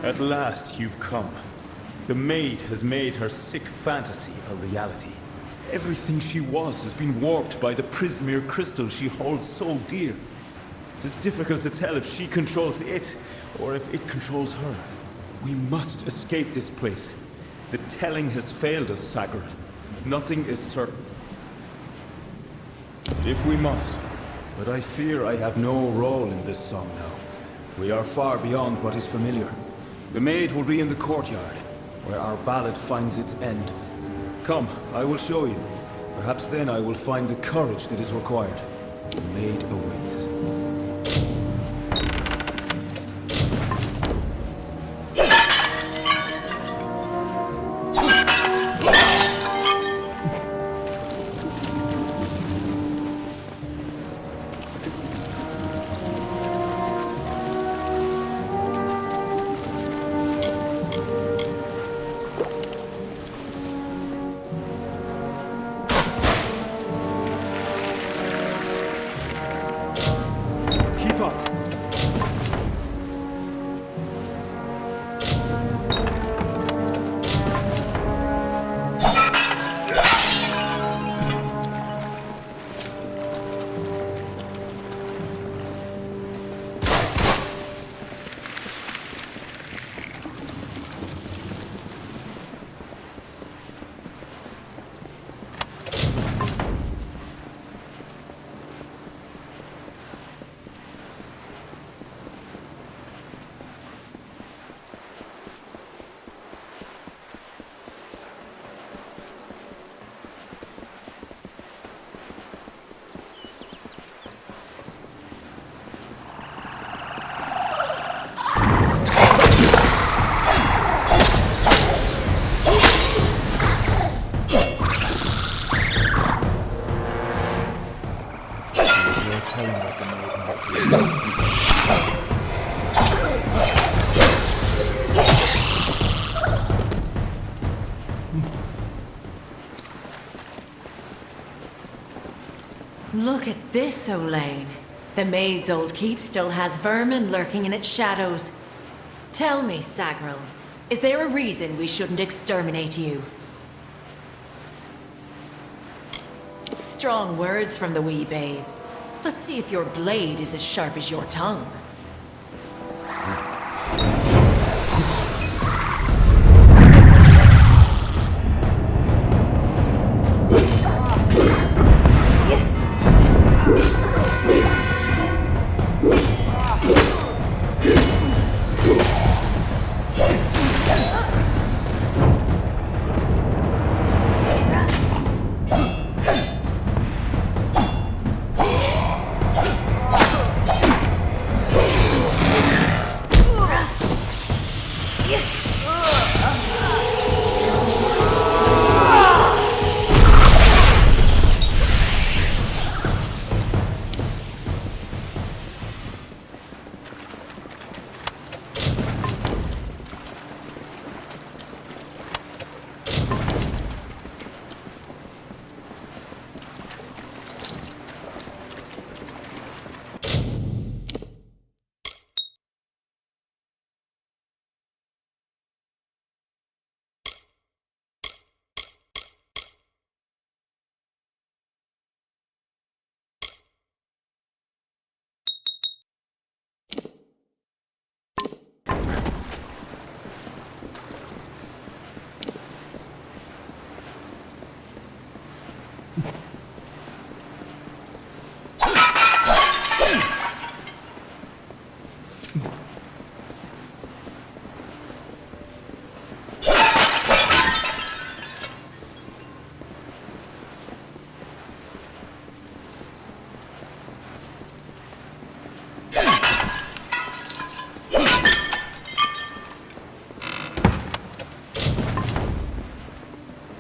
At last you've come. The maid has made her sick fantasy a reality. Everything she was has been warped by the Prismere crystal she holds so dear. It is difficult to tell if she controls it, or if it controls her. We must escape this place. The telling has failed us, Sagril. Nothing is certain. If we must. But I fear I have no role in this song now. We are far beyond what is familiar. The maid will be in the courtyard, where our ballad finds its end. Come, I will show you. Perhaps then I will find the courage that is required. The maid awaits. Look at this, Olaine. The maid's old keep still has vermin lurking in its shadows. Tell me, Sagril, is there a reason we shouldn't exterminate you? Strong words from the wee babe. Let's see if your blade is as sharp as your tongue.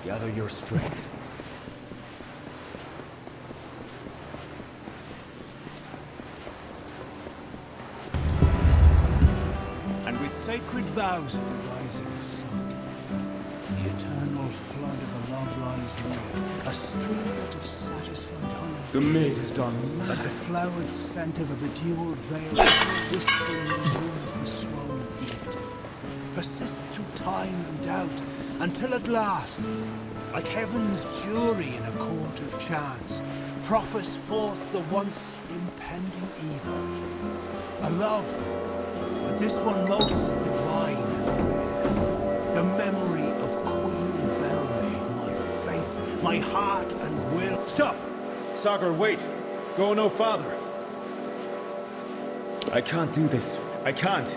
Gather your strength. And with sacred vows of the rising sun, the eternal flood of a love lies near, a streamlet of satisfaction. satisfied honey. The maid has gone Like mad. the flowered scent of a bejeweled veil, wistfully endures the swollen heat. Persists through time and doubt, until at last, like heaven's jury in a court of chance, proffers forth the once impending evil. A love, but this one most divine and fair. The memory of Queen Belmaid, my faith, my heart and will. Stop! Sagar, wait! Go no farther! I can't do this. I can't.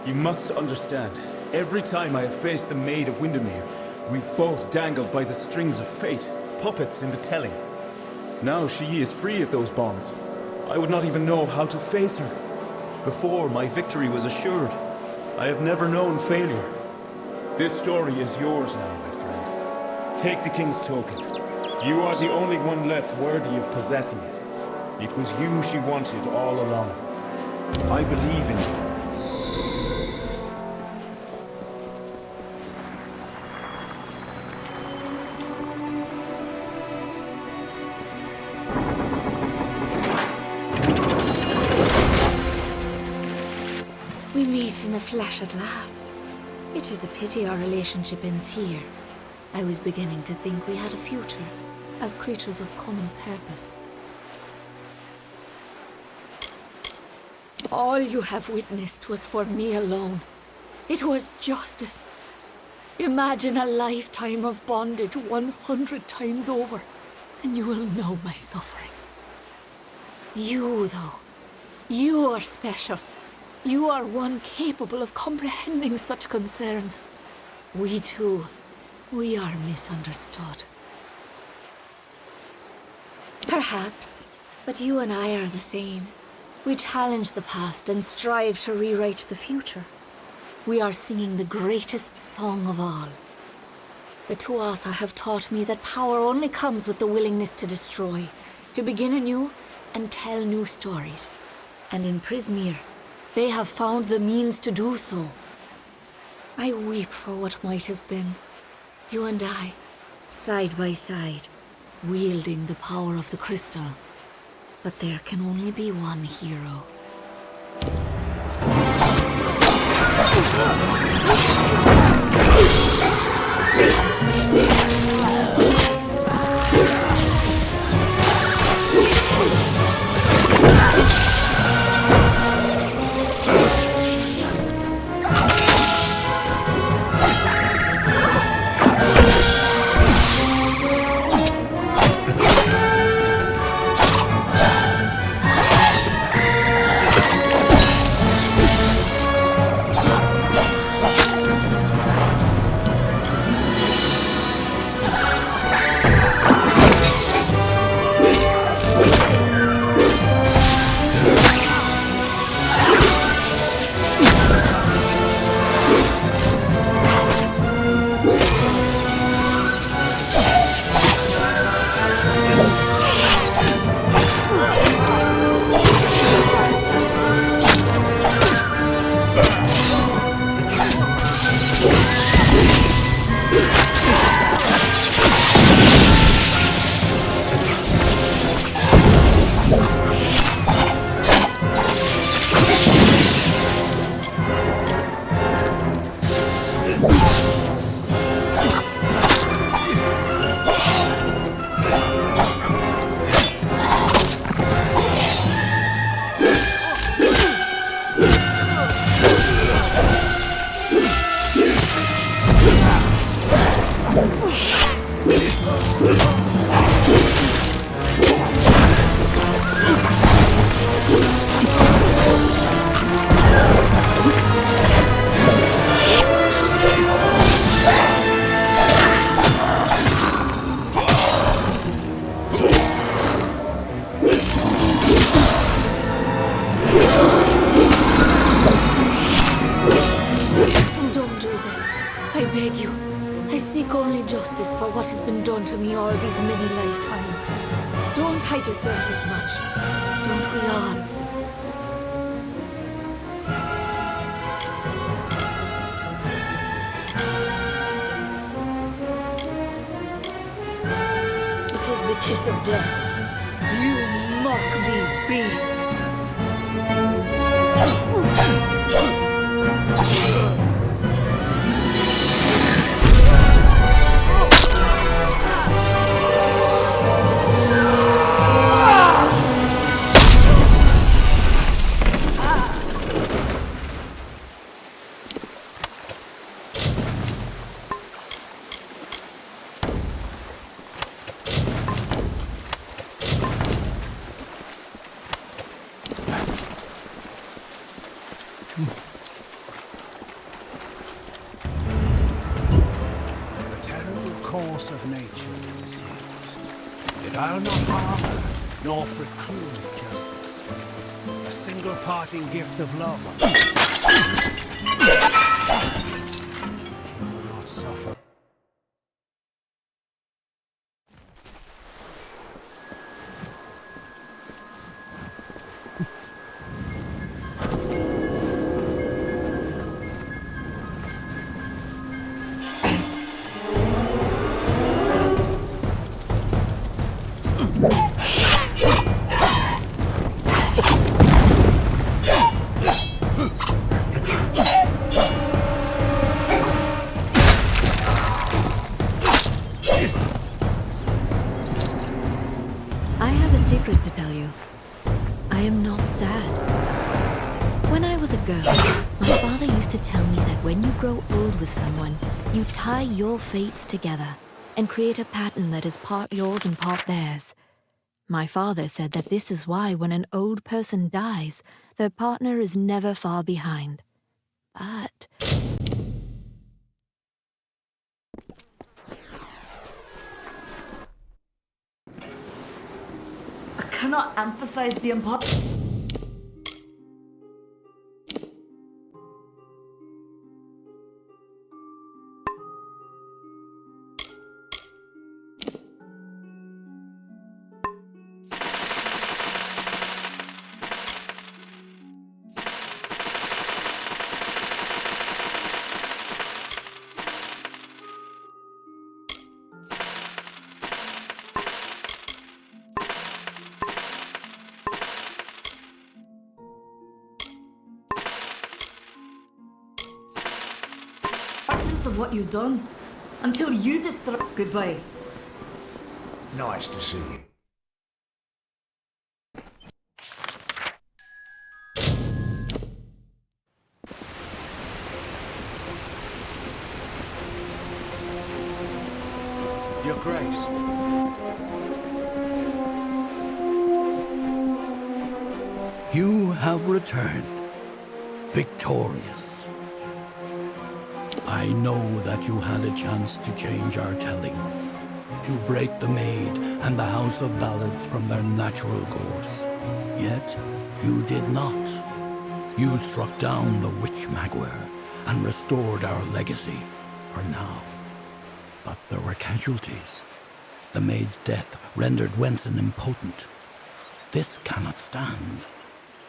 You must understand. Every time I have faced the Maid of Windermere, we've both dangled by the strings of fate, puppets in the telling. Now she is free of those bonds. I would not even know how to face her. Before, my victory was assured. I have never known failure. This story is yours now, my friend. Take the king's token. You are the only one left worthy of possessing it. It was you she wanted all along. I believe in you. We meet in the flesh at last. It is a pity our relationship ends here. I was beginning to think we had a future, as creatures of common purpose. All you have witnessed was for me alone. It was justice. Imagine a lifetime of bondage 100 times over, and you will know my suffering. You, though, you are special. You are one capable of comprehending such concerns. We too, we are misunderstood. Perhaps, but you and I are the same. We challenge the past and strive to rewrite the future. We are singing the greatest song of all. The Tuatha have taught me that power only comes with the willingness to destroy, to begin anew and tell new stories. And in Prismeer, they have found the means to do so. I weep for what might have been. You and I, side by side, wielding the power of the crystal. But there can only be one hero. I deserve as much. Don't we all? It is the kiss of death. You mock me, beast. The terrible course of nature ensues. Yet I'll not harm her, nor preclude justice. A single parting gift of love will not suffer. I have a secret to tell you. I am not sad. When I was a girl, my father used to tell me that when you grow old with someone, you tie your fates together and create a pattern that is part yours and part theirs. My father said that this is why when an old person dies, their partner is never far behind. But I cannot emphasize the importance. Of what you've done until you destroy. Goodbye. Nice to see you. Your Grace. You have returned, victorious. I know that you had a chance to change our telling, to break the Maid and the House of Ballads from their natural course. Yet, you did not. You struck down the Witch Magware and restored our legacy, for now. But there were casualties. The Maid's death rendered Wenson impotent. This cannot stand.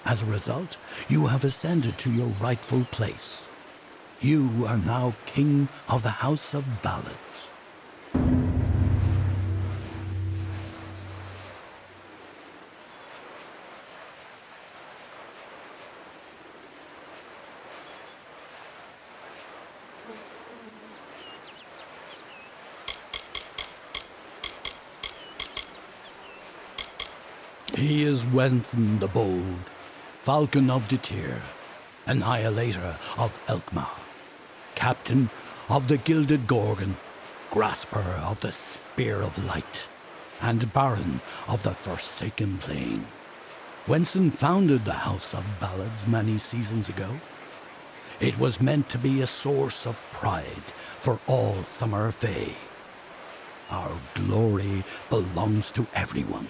As a result, you have ascended to your rightful place. You are now King of the House of Ballads. He is Wenson the Bold, Falcon of Detir, Annihilator of Elkmar, Captain of the Gilded Gorgon, Grasper of the Spear of Light, and Baron of the Forsaken Plain. Wenson founded the House of Ballads many seasons ago. It was meant to be a source of pride for all Summer Fae. Our glory belongs to everyone.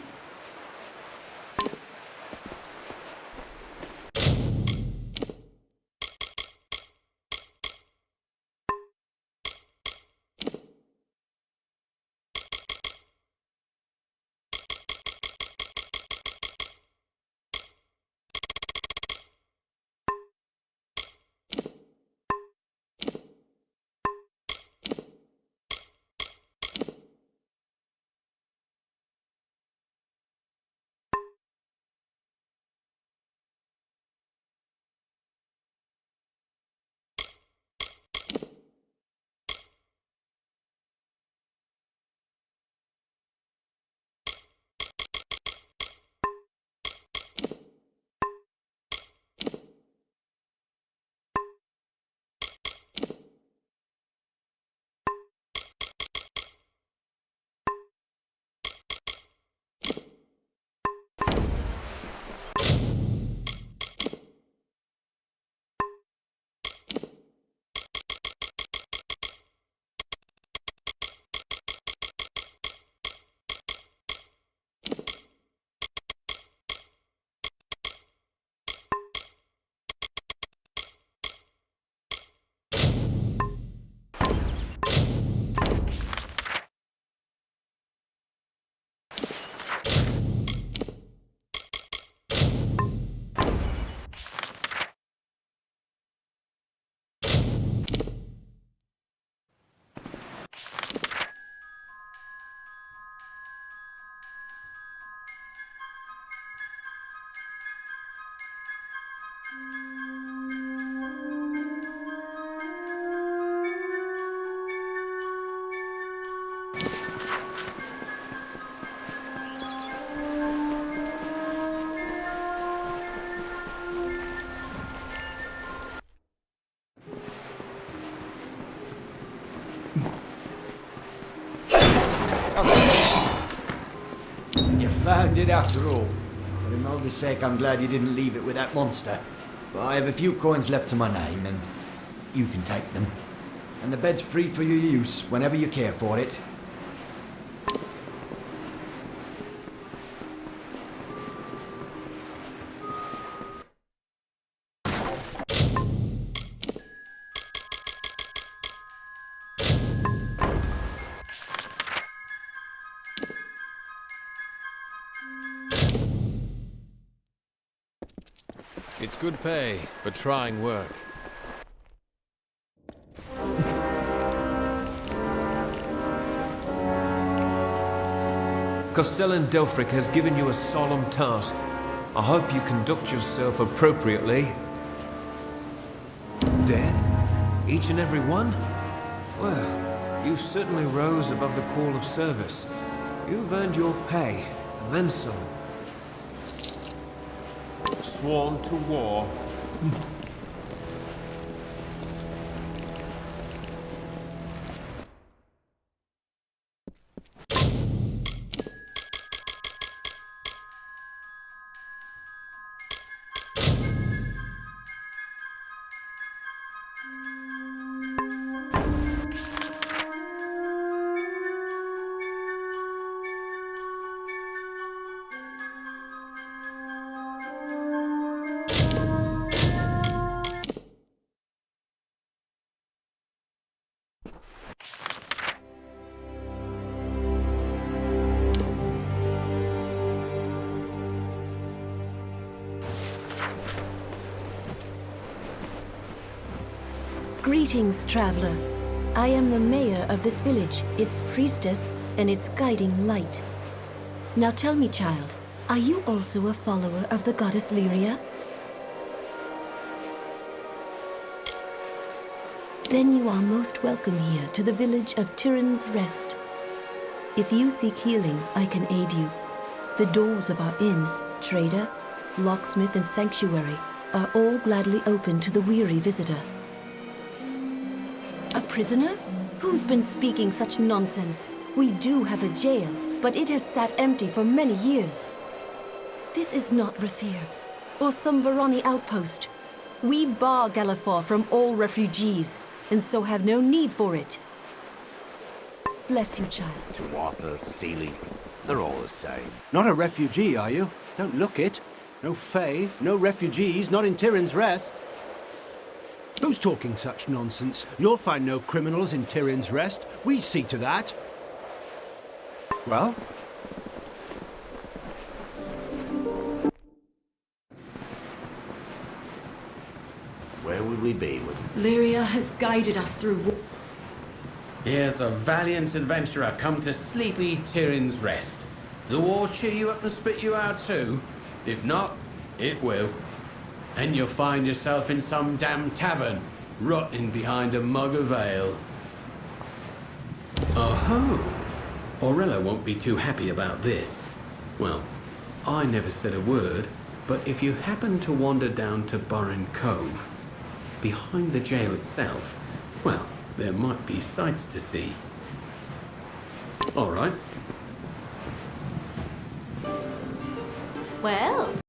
You found it after all. For Imelda's sake, I'm glad you didn't leave it with that monster. But I have a few coins left to my name, and you can take them. And the bed's free for your use whenever you care for it. It's good pay for trying work. Castellan Delphric has given you a solemn task. I hope you conduct yourself appropriately. Dead? Each and every one? Well, you certainly rose above the call of service. You've earned your pay, and then some. Sworn to war. Greetings, traveler. I am the mayor of this village, its priestess, and its guiding light. Now tell me, child, are you also a follower of the goddess Lyria? Then you are most welcome here to the village of Tyrann's Rest. If you seek healing, I can aid you. The doors of our inn, trader, locksmith, and sanctuary are all gladly open to the weary visitor. A prisoner? Who's been speaking such nonsense? We do have a jail, but it has sat empty for many years. This is not Rathir, or some Varani outpost. We bar Galafor from all refugees, and so have no need for it. Bless you, child. To Arthur, Sealy, they're all the same. Not a refugee, are you? Don't look it. No Fae, no refugees, not in Tyrann's Rest. Who's talking such nonsense? You'll find no criminals in Tyrann's Rest. We see to that. Well? Where would we be with Lyria has guided us through. Here's a valiant adventurer come to sleepy Tyrann's Rest. The war cheer you up and spit you out too? If not, it will. And you'll find yourself in some damn tavern, rotting behind a mug of ale. Oh-ho! Aurella won't be too happy about this. Well, I never said a word, but if you happen to wander down to Burren Cove, behind the jail itself, well, there might be sights to see. All right. Well...